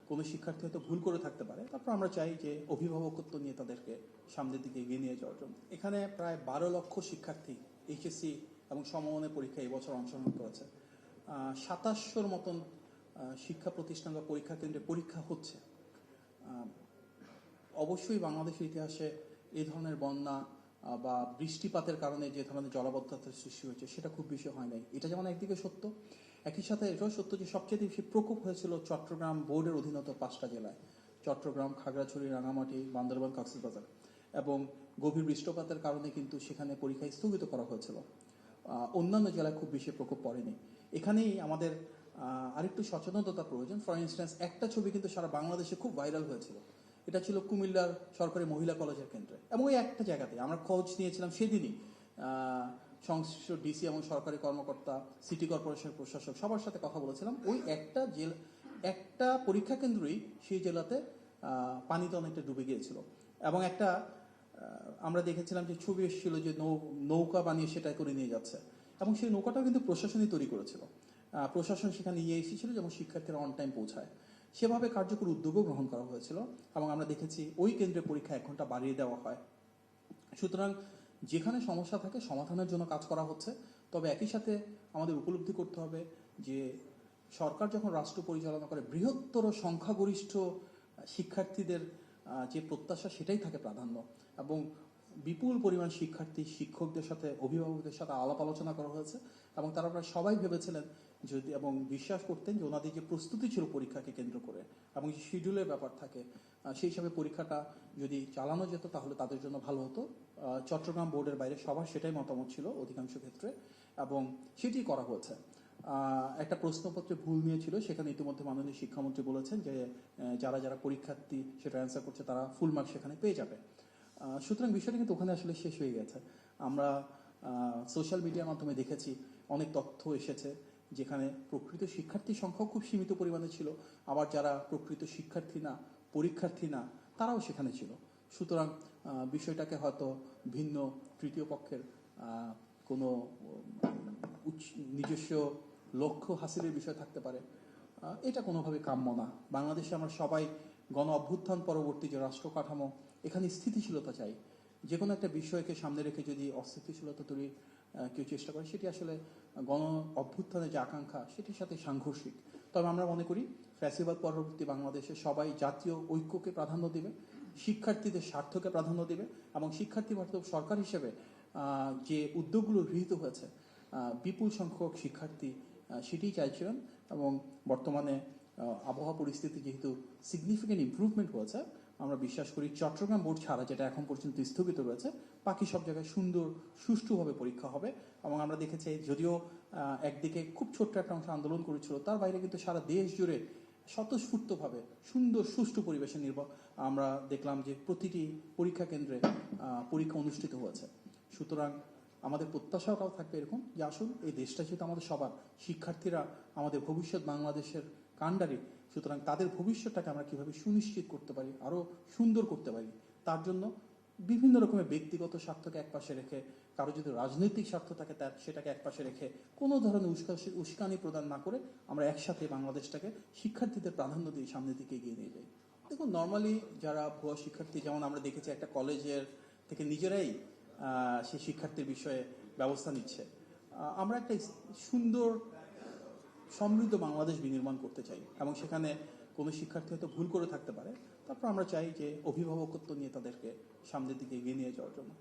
কোনো শিক্ষার্থী হয়তো ভুল করে থাকতে পারে, তারপর আমরা চাই যে অভিভাবকত্ব নিয়ে তাদেরকে সামনের দিকে এগিয়ে নিয়ে যাওয়ার জন্য। এখানে প্রায় 12 লক্ষ শিক্ষার্থী এইচএসসি এবং সমমানের পরীক্ষা এই বছর অংশগ্রহণ করেছে। 2700-র মতন শিক্ষা প্রতিষ্ঠান বা পরীক্ষা কেন্দ্রে পরীক্ষা হচ্ছে। অবশ্যই বাংলাদেশের ইতিহাসে এই ধরনের বন্যা বা বৃষ্টিপাতের কারণে যে ধরনের জলাবদ্ধতার সৃষ্টি হয়েছে সেটা খুব বেশি হয় নাই। এটা যেমন একদিকে সত্য, একই সাথে এটাও সত্য যে সবচেয়ে বেশি প্রকোপ হয়েছিল চট্টগ্রাম বোর্ডের অধীনত 5টা জেলায়, চট্টগ্রাম, খাগড়াছড়ি, রাঙামাটি, বান্দরবান, কক্সবাজার। এবং গভীর বৃষ্টিপাতের কারণে কিন্তু সেখানে পরীক্ষা স্থগিত করা হয়েছিল। অন্যান্য জেলায় খুব বেশি প্রকোপ পড়েনি। এখানেই আমাদের আরেকটু সচেতনতা প্রয়োজন। ফর ইনস্ট্যান্স, একটা ছবি কিন্তু সারা বাংলাদেশে খুব ভাইরাল হয়েছিল। এটা ছিল কুমিল্লার সরকারি মহিলা কলেজের কেন্দ্রে, এবং ওই একটা জায়গাতে আমরা খোঁজ নিয়েছিলাম সেদিনই। সংশ্লিষ্ট ডিসি এবং সরকারি কর্মকর্তা, সিটি কর্পোরেশনের প্রশাসক সবার সাথে কথা বলেছিলাম। ওই একটা পরীক্ষা কেন্দ্রই সেই জেলাতে পানিতে অনেকটা ডুবে গিয়েছিল। এবং আমরা দেখেছিলাম যে ছবি এসেছিল যে নৌকা বানিয়ে সেটা করে নিয়ে যাচ্ছে, এবং সেই নৌকাটাও কিন্তু প্রশাসনই তৈরি করেছিল। প্রশাসন সেখানে নিয়ে এসেছিল যেমন শিক্ষার্থীরা অন টাইম পৌঁছায়। সেভাবে কার্যকর উদ্যোগও গ্রহণ করা হয়েছিল, এবং আমরা দেখেছি ওই কেন্দ্রে পরীক্ষা 1 ঘন্টা বাড়িয়ে দেওয়া হয়। সুতরাং যেখানে সমস্যা থাকে সমাধানের জন্য কাজ করা হচ্ছে। তবে একই সাথে আমাদের উপলব্ধি করতে হবে যে সরকার যখন রাষ্ট্র পরিচালনা করে, বৃহত্তর সংখ্যাগরিষ্ঠ শিক্ষার্থীদের যে প্রত্যাশা সেটাই থাকে প্রাধান্য। এবং বিপুল পরিমাণ শিক্ষার্থী, শিক্ষকদের সাথে, অভিভাবকদের সাথে আলাপ আলোচনা করা হয়েছে, এবং তারা প্রায় সবাই ভেবেছিলেন যদি এবং বিশ্বাস করতেন যে ওনাদের যে প্রস্তুতি ছিল পরীক্ষাকে কেন্দ্র করে এবং যে শিডিউলের ব্যাপার থাকে, সেই হিসাবে পরীক্ষাটা যদি চালানো যেত তাহলে তাদের জন্য ভালো হতো। চট্টগ্রাম বোর্ডের বাইরে সবার সেটাই মতামত ছিল অধিকাংশ ক্ষেত্রে, এবং সেটি করা হয়েছে। একটা প্রশ্নপত্রে ভুল নিয়েছিল, সেখানে ইতিমধ্যে মাননীয় শিক্ষামন্ত্রী বলেছেন যে যারা যারা পরীক্ষার্থী সেটা অ্যান্সার করছে তারা ফুল মার্কস সেখানে পেয়ে যাবে। সুতরাং বিষয়টা কিন্তু ওখানে আসলে শেষ হয়ে গেছে। আমরা সোশ্যাল মিডিয়ার মাধ্যমে দেখেছি অনেক তথ্য এসেছে যেখানে প্রকৃত শিক্ষার্থীর সংখ্যাও খুব সীমিত পরিমাণে ছিল, আবার যারা প্রকৃত শিক্ষার্থী না, পরীক্ষার্থী না, তারাও সেখানে ছিল। সুতরাং বিষয়টাকে হয়তো ভিন্ন তৃতীয় পক্ষের কোনো নিজস্ব লক্ষ্য হাসিলের বিষয় থাকতে পারে। এটা কোনোভাবে কাম্য না। বাংলাদেশে আমরা সবাই গণ অভ্যুত্থান পরবর্তী যে রাষ্ট্র কাঠামো, এখানে স্থিতিশীলতা চাই। যে কোনো একটা বিষয়কে সামনে রেখে যদি অস্থিতিশীলতা তৈরির কেউ চেষ্টা করে, সেটি আসলে গণ অভ্যুত্থানের যে আকাঙ্ক্ষা সেটির সাথে সাংঘর্ষিক। তবে আমরা মনে করি ফ্যাসিবাদ পরবর্তী বাংলাদেশে সবাই জাতীয় ঐক্যকে প্রাধান্য দিবে, শিক্ষার্থীদের স্বার্থকে প্রাধান্য দিবে, এবং শিক্ষার্থী বান্ধব সরকার হিসেবে যে উদ্যোগগুলো গৃহীত হয়েছে, বিপুল সংখ্যক শিক্ষার্থী সেটিই চাইছিলেন। এবং বর্তমানে আবহাওয়া পরিস্থিতি যেহেতু সিগনিফিক্যান্ট ইমপ্রুভমেন্ট হয়েছে, আমরা বিশ্বাস করি চট্টগ্রাম বোর্ড ছাড়া, যেটা এখন পর্যন্ত স্থগিত রয়েছে, বাকি সব জায়গায় সুন্দর সুষ্ঠুভাবে পরীক্ষা হবে। এবং আমরা দেখেছি যদিও একদিকে খুব ছোট্ট একটা অংশ আন্দোলন করেছিল, তার বাইরে কিন্তু সারা দেশ জুড়ে স্বতঃস্ফূর্তভাবে সুন্দর সুষ্ঠু পরিবেশে আমরা দেখলাম যে প্রতিটি পরীক্ষা কেন্দ্রে পরীক্ষা অনুষ্ঠিত হয়েছে। সুতরাং আমাদের প্রত্যাশাটাও থাকবে এরকম যে আসুন, এই দেশটা যেহেতু আমাদের সবার, শিক্ষার্থীরা আমাদের ভবিষ্যৎ বাংলাদেশের কাণ্ডারি, সুতরাং তাদের ভবিষ্যৎটাকে আমরা কিভাবে সুনিশ্চিত করতে পারি, আরো সুন্দর করতে পারি, তার জন্য বিভিন্ন রকমের ব্যক্তিগত স্বার্থকে একপাশে রেখে, কারো যদি রাজনৈতিক স্বার্থ থাকে তার সেটাকে একপাশে রেখে, কোনো ধরনের উস্কানি প্রদান না করে আমরা একসাথে বাংলাদেশটাকে শিক্ষার্থীদের প্রাধান্য দিয়ে সামনের দিকে এগিয়ে নিয়ে যাই। দেখুন, নর্মালি যারা ভুয়া শিক্ষার্থী, যেমন আমরা দেখেছি একটা কলেজের থেকে নিজেরাই সেই শিক্ষার্থীর বিষয়ে ব্যবস্থা নিচ্ছে। আমরা একটা সুন্দর সমৃদ্ধ বাংলাদেশ বিনির্মাণ করতে চাই, এবং সেখানে কোনো শিক্ষার্থী হয়তো ভুল করে থাকতে পারে, তারপর আমরা চাই যে অভিভাবকত্ব নিয়ে তাদেরকে সামনের দিকে এগিয়ে নিয়ে যাওয়ার জন্য।